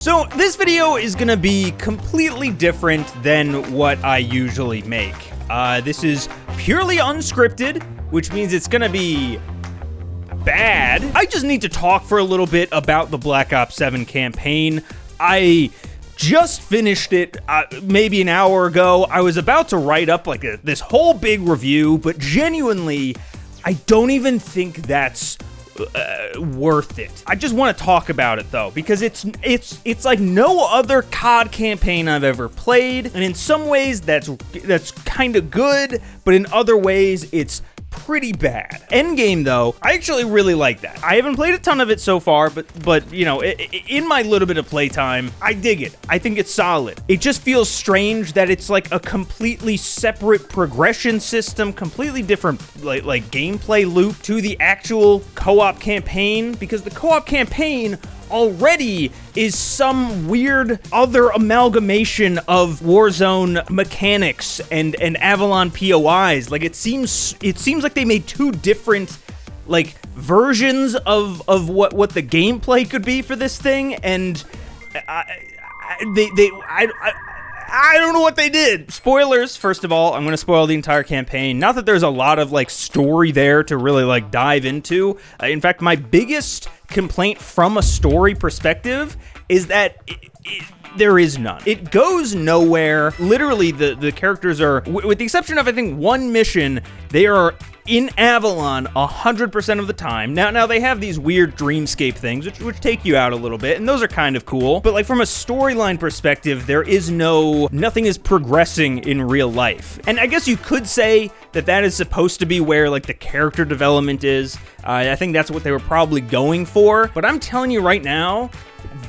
So this video is gonna be completely different than what I usually make. This is purely unscripted, which means it's gonna be bad. I just need to talk for a little bit about the Black Ops 7 campaign. I just finished it maybe an hour ago. I was about to write up like this whole big review, but genuinely, I don't even think that's worth it. I just want to talk about it though, because it's like no other COD campaign I've ever played, and in some ways that's kind of good, but in other ways it's pretty bad. Endgame though, I actually really like that. I haven't played a ton of it so far, but you know, in my little bit of playtime, I dig it. I think it's solid. It just feels strange that it's like a completely separate progression system, completely different like gameplay loop to the actual co-op campaign, because the co-op campaign already is some weird other amalgamation of Warzone mechanics and Avalon POIs. Like it seems like they made two different like versions of what the gameplay could be for this thing, and I don't know what they did. Spoilers, first of all, I'm going to spoil the entire campaign. Not that there's a lot of like story there to really like dive into. In fact, my biggest complaint from a story perspective is that there is none. It goes nowhere. Literally, the characters are, with the exception of I think one mission, they are in Avalon 100% of the time. Now they have these weird dreamscape things, which take you out a little bit, and those are kind of cool. But like from a storyline perspective, there is nothing is progressing in real life. And I guess you could say that is supposed to be where like the character development is. I think that's what they were probably going for. But I'm telling you right now,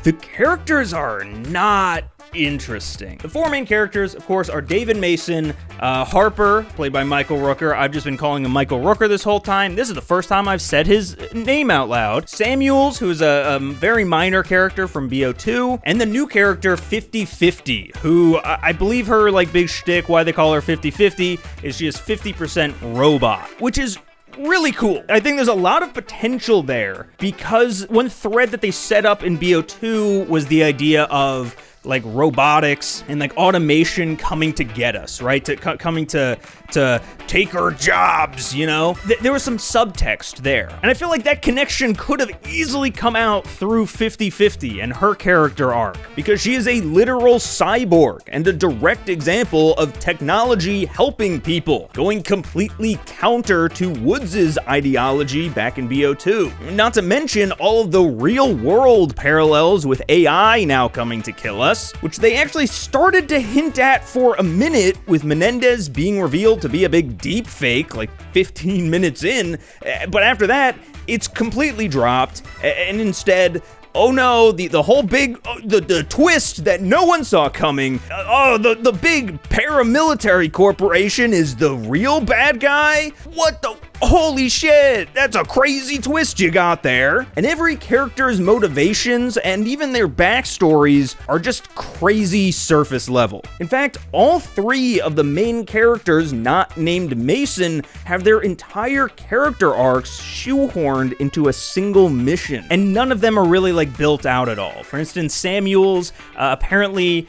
the characters are not interesting. The four main characters, of course, are David Mason, Harper, played by Michael Rooker. I've just been calling him Michael Rooker this whole time. This is the first time I've said his name out loud. Samuels, who is a very minor character from BO2, and the new character 50/50, who I believe her like big shtick, why they call her 50/50, is she is 50% robot, which is really cool. I think there's a lot of potential there, because one thread that they set up in BO2 was the idea of like robotics and like automation coming to get us, right? Coming to take our jobs, you know? There was some subtext there. And I feel like that connection could have easily come out through 50/50 and her character arc, because she is a literal cyborg and a direct example of technology helping people, going completely counter to Woods' ideology back in BO2. Not to mention all of the real world parallels with AI now coming to kill us, which they actually started to hint at for a minute, with Menendez being revealed to be a big deep fake like 15 minutes in, but after that it's completely dropped, and instead, oh no, the whole big the twist that no one saw coming. The big paramilitary corporation is the real bad guy. What the holy shit, that's a crazy twist you got there. And every character's motivations and even their backstories are just crazy surface level. In fact, all three of the main characters not named Mason have their entire character arcs shoehorned into a single mission, and none of them are really like built out at all. For instance, Samuels, apparently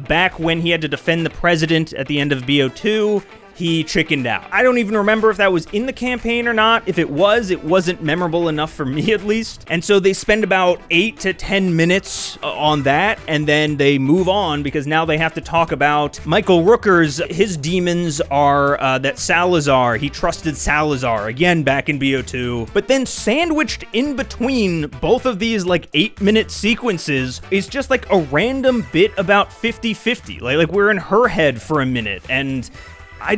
back when he had to defend the president at the end of BO2, he chickened out. I don't even remember if that was in the campaign or not. If it was, it wasn't memorable enough for me at least. And so they spend about 8 to 10 minutes on that, and then they move on, because now they have to talk about Michael Rooker's, his demons are that Salazar, he trusted Salazar, again back in BO2. But then sandwiched in between both of these like 8-minute sequences is just like a random bit about 50/50. Like we're in her head for a minute, and I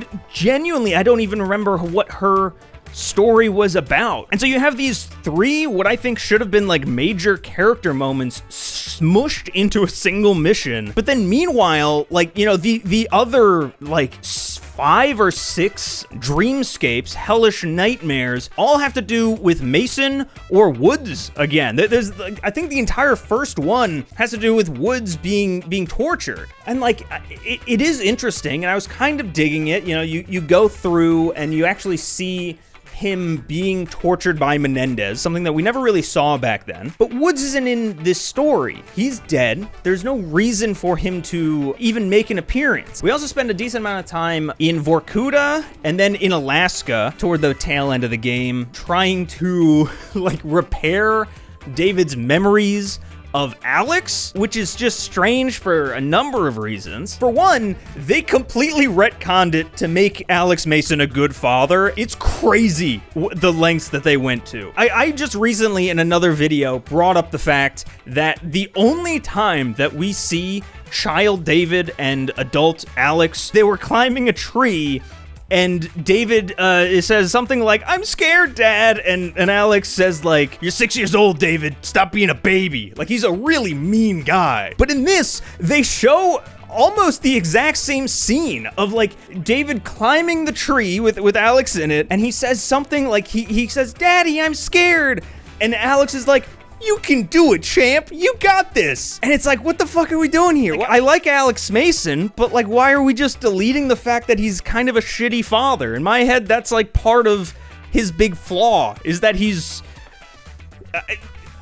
don't even remember what her story was about. And so you have these three, what I think should have been like major character moments, smushed into a single mission. But then meanwhile, like, you know, the other like 5 or 6 dreamscapes, hellish nightmares, all have to do with Mason or Woods again. There's, I think the entire first one has to do with Woods being tortured. And like, it is interesting, and I was kind of digging it. You know, you go through and you actually see him being tortured by Menendez, something that we never really saw back then. But Woods isn't in this story. He's dead. There's no reason for him to even make an appearance. We also spend a decent amount of time in Vorkuta and then in Alaska toward the tail end of the game, trying to like repair David's memories of Alex, which is just strange for a number of reasons. For one, they completely retconned it to make Alex Mason a good father. It's crazy the lengths that they went to. I just recently in another video brought up the fact that the only time that we see child David and adult Alex, they were climbing a tree, and David says something like, "I'm scared, Dad," and Alex says like, "You're 6 years old, David. Stop being a baby." Like, he's a really mean guy. But in this, they show almost the exact same scene of like David climbing the tree with Alex in it, and he says something like, he says, "Daddy, I'm scared," and Alex is like, "You can do it, champ. You got this." And it's like, what the fuck are we doing here? I like Alex Mason, but like, why are we just deleting the fact that he's kind of a shitty father? In my head, that's like part of his big flaw, is that he's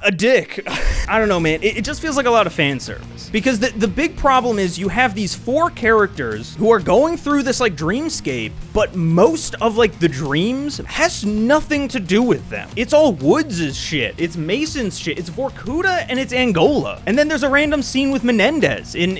a dick. I don't know, man. It just feels like a lot of fan service. Because the big problem is you have these 4 characters who are going through this like dreamscape, but most of like the dreams has nothing to do with them. It's all Woods' shit. It's Mason's shit. It's Vorkuta and it's Angola. And then there's a random scene with Menendez in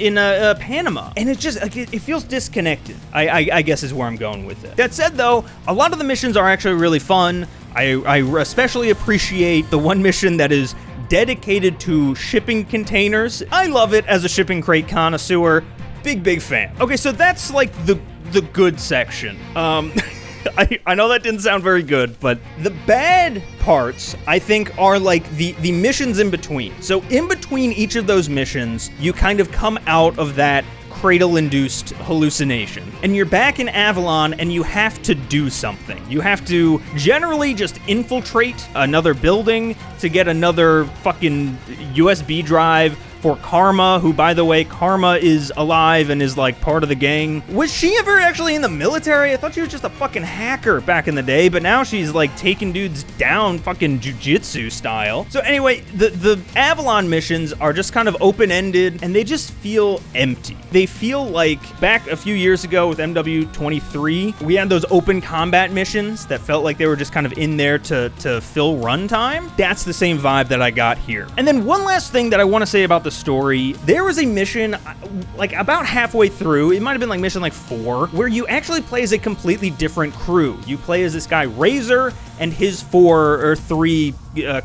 Panama. And it's just like, it feels disconnected, I guess is where I'm going with it. That said though, a lot of the missions are actually really fun. I especially appreciate the one mission that is dedicated to shipping containers. I love it as a shipping crate connoisseur. Big fan. Okay, so that's like the good section. I know that didn't sound very good, but the bad parts, I think, are like the missions in between. So in between each of those missions, you kind of come out of that cradle-induced hallucination, and you're back in Avalon, and you have to do something. You have to generally just infiltrate another building to get another fucking USB drive for Karma, who, by the way, Karma is alive and is like part of the gang. Was she ever actually in the military? I thought she was just a fucking hacker back in the day, but now she's like taking dudes down fucking jujitsu style. So anyway, the Avalon missions are just kind of open-ended, and they just feel empty. They feel like back a few years ago with MW23, we had those open combat missions that felt like they were just kind of in there to fill runtime. That's the same vibe that I got here. And then one last thing that I want to say about the story, there was a mission like about halfway through, it might have been like mission like 4, where you actually play as a completely different crew. You play as this guy Razor and his 4 or 3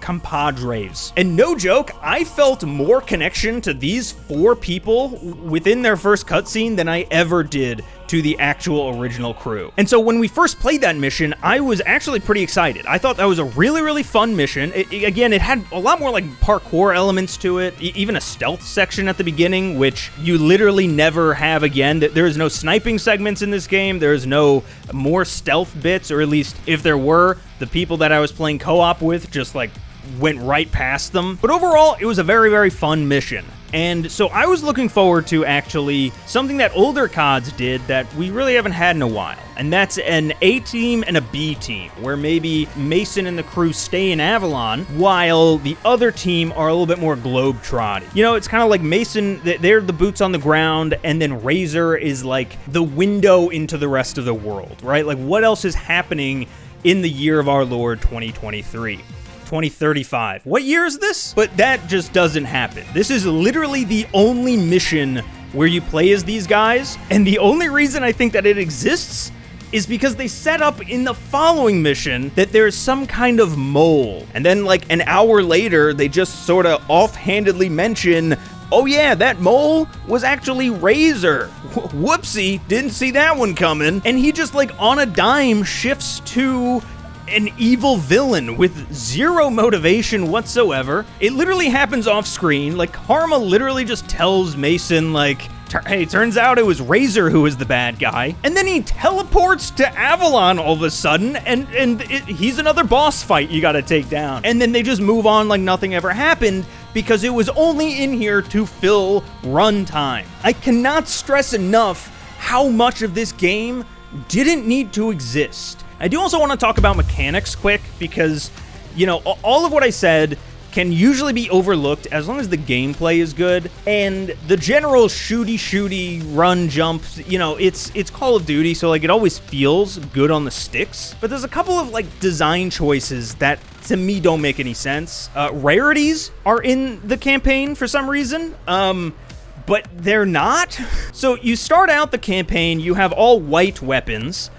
compadres. And no joke, I felt more connection to these 4 people within their first cutscene than I ever did to the actual original crew. And so when we first played that mission, I was actually pretty excited. I thought that was a really fun mission. Again, it had a lot more like parkour elements to it, even a stealth section at the beginning, which you literally never have again. There is no sniping segments in this game. There is no more stealth bits, or at least if there were, the people that I was playing co-op with just like went right past them. But overall, it was a very fun mission. And so I was looking forward to actually something that older CODs did that we really haven't had in a while. And that's an A team and a B team, where maybe Mason and the crew stay in Avalon while the other team are a little bit more globe-trotting. You know, it's kind of like Mason, they're the boots on the ground, and then Razor is like the window into the rest of the world, right? Like, what else is happening in the year of our Lord 2023? 2035. What year is this? But that just doesn't happen. This is literally the only mission where you play as these guys, and the only reason I think that it exists is because they set up in the following mission that there's some kind of mole, and then like an hour later they just sort of offhandedly mention, oh yeah, that mole was actually Razor. Whoopsie, didn't see that one coming. And he just like on a dime shifts to an evil villain with zero motivation whatsoever. It literally happens off screen. Like, Karma literally just tells Mason, like, hey, turns out it was Razor who was the bad guy. And then he teleports to Avalon all of a sudden, and he's another boss fight you gotta take down. And then they just move on like nothing ever happened, because it was only in here to fill runtime. I cannot stress enough how much of this game didn't need to exist. I do also want to talk about mechanics quick because, you know, all of what I said can usually be overlooked as long as the gameplay is good, and the general shooty run jump, you know, it's Call of Duty, so like it always feels good on the sticks, but there's a couple of like design choices that to me don't make any sense. Rarities are in the campaign for some reason, but they're not. So you start out the campaign, you have all white weapons,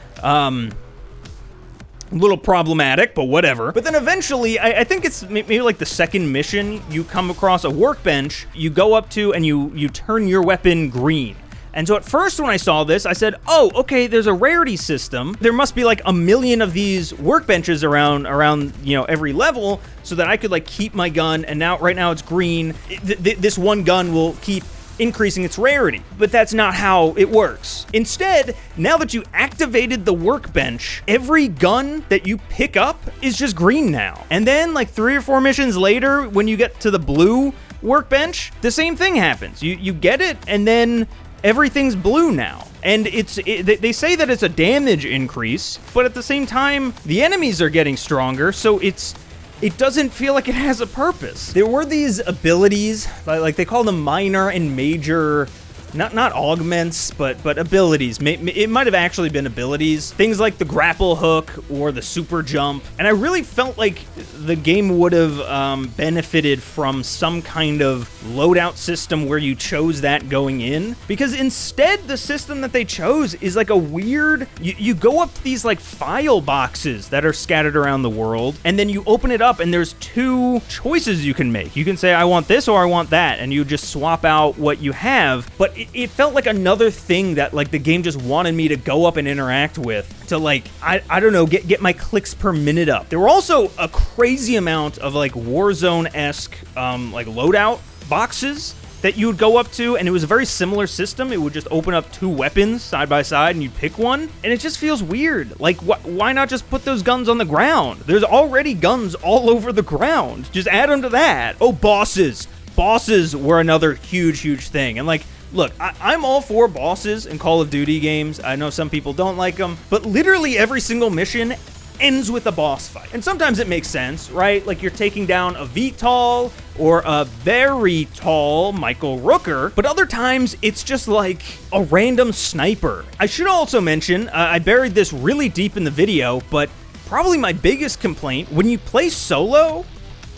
a little problematic, but whatever. But then eventually, I think it's maybe like the second mission, you come across a workbench, you go up to, and you turn your weapon green. And so at first when I saw this, I said, oh, okay, there's a rarity system. There must be like a million of these workbenches around, you know, every level so that I could like keep my gun, and right now it's green. This one gun will keep increasing its rarity, but that's not how it works. Instead, now that you activated the workbench, every gun that you pick up is just green now. And then like 3 or 4 missions later, when you get to the blue workbench, the same thing happens. You get it, and then everything's blue now. And they say that it's a damage increase, but at the same time, the enemies are getting stronger, so it doesn't feel like it has a purpose. There were these abilities, like they call them minor and major, not augments, but abilities. It might have actually been abilities. Things like the grapple hook or the super jump. And I really felt like the game would have benefited from some kind of loadout system where you chose that going in. Because instead, the system that they chose is like a weird, you go up to these like file boxes that are scattered around the world, and then you open it up and there's 2 choices you can make. You can say, I want this or I want that, and you just swap out what you have. But it felt like another thing that like the game just wanted me to go up and interact with to like, I don't know, get my clicks per minute up. There were also a crazy amount of like Warzone-esque like loadout boxes that you would go up to, and it was a very similar system. It would just open up 2 weapons side by side and you'd pick one, and it just feels weird. Like, why not just put those guns on the ground? There's already guns all over the ground. Just add them to that. Oh, bosses. Bosses were another huge thing. And like, look, I'm all for bosses in Call of Duty games. I know some people don't like them, but literally every single mission ends with a boss fight. And sometimes it makes sense, right? Like you're taking down a VTOL or a very tall Michael Rooker, but other times it's just like a random sniper. I should also mention, I buried this really deep in the video, but probably my biggest complaint, when you play solo,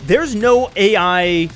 there's no AI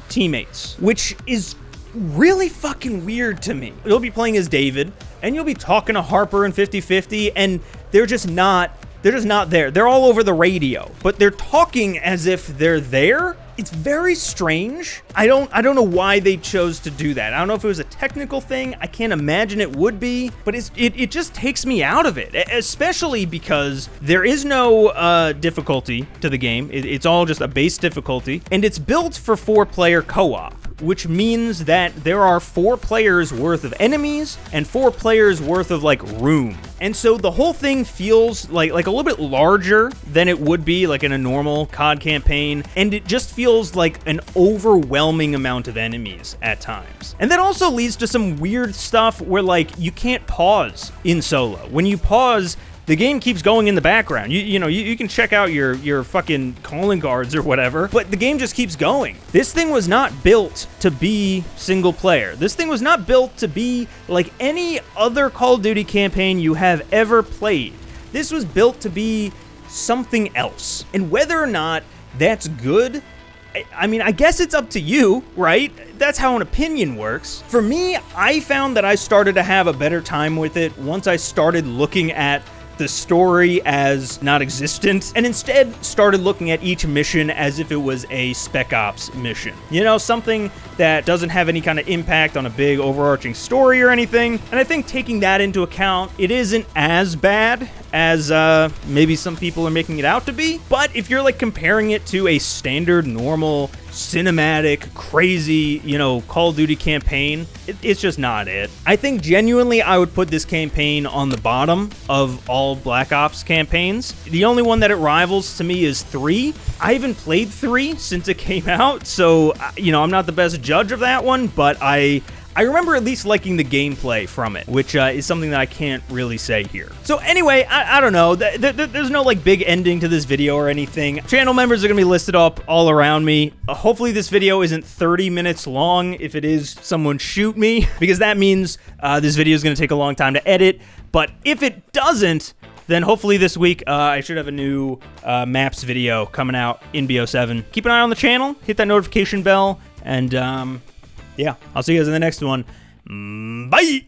teammates, which is really fucking weird to me. You'll be playing as David, and you'll be talking to Harper and 50-50, and they're just not there. They're all over the radio, but they're talking as if they're there. It's very strange. I don't know why they chose to do that. I don't know if it was a technical thing. I can't imagine it would be, but it just takes me out of it, especially because there is no difficulty to the game. It's all just a base difficulty, and it's built for 4-player co-op, which means that there are 4 players worth of enemies and 4 players worth of like room. And so the whole thing feels like a little bit larger than it would be like in a normal COD campaign, and it just feels like an overwhelming amount of enemies at times. And that also leads to some weird stuff where like you can't pause in solo. When you pause, the game keeps going in the background. You can check out your fucking calling cards or whatever, but the game just keeps going. This thing was not built to be single player. This thing was not built to be like any other Call of Duty campaign you have ever played. This was built to be something else. And whether or not that's good, I mean, I guess it's up to you, right? That's how an opinion works. For me, I found that I started to have a better time with it once I started looking at the story as not existent, and instead started looking at each mission as if it was a Spec Ops mission. You know, something that doesn't have any kind of impact on a big overarching story or anything. And I think taking that into account, it isn't as bad as maybe some people are making it out to be. But if you're like comparing it to a standard, normal, cinematic, crazy, Call of Duty campaign, it's just not it. I think genuinely I would put this campaign on the bottom of all Black Ops campaigns. The only one that it rivals to me is 3. I haven't played 3 since it came out, so I'm not the best judge of that one, but I I remember at least liking the gameplay from it, which is something that I can't really say here. So anyway, I don't know. There's no like big ending to this video or anything. Channel members are gonna be listed up all around me. Hopefully this video isn't 30 minutes long. If it is, someone shoot me, because that means this video is gonna take a long time to edit. But if it doesn't, then hopefully this week, I should have a new maps video coming out in BO7. Keep an eye on the channel, hit that notification bell, and yeah, I'll see you guys in the next one. Bye!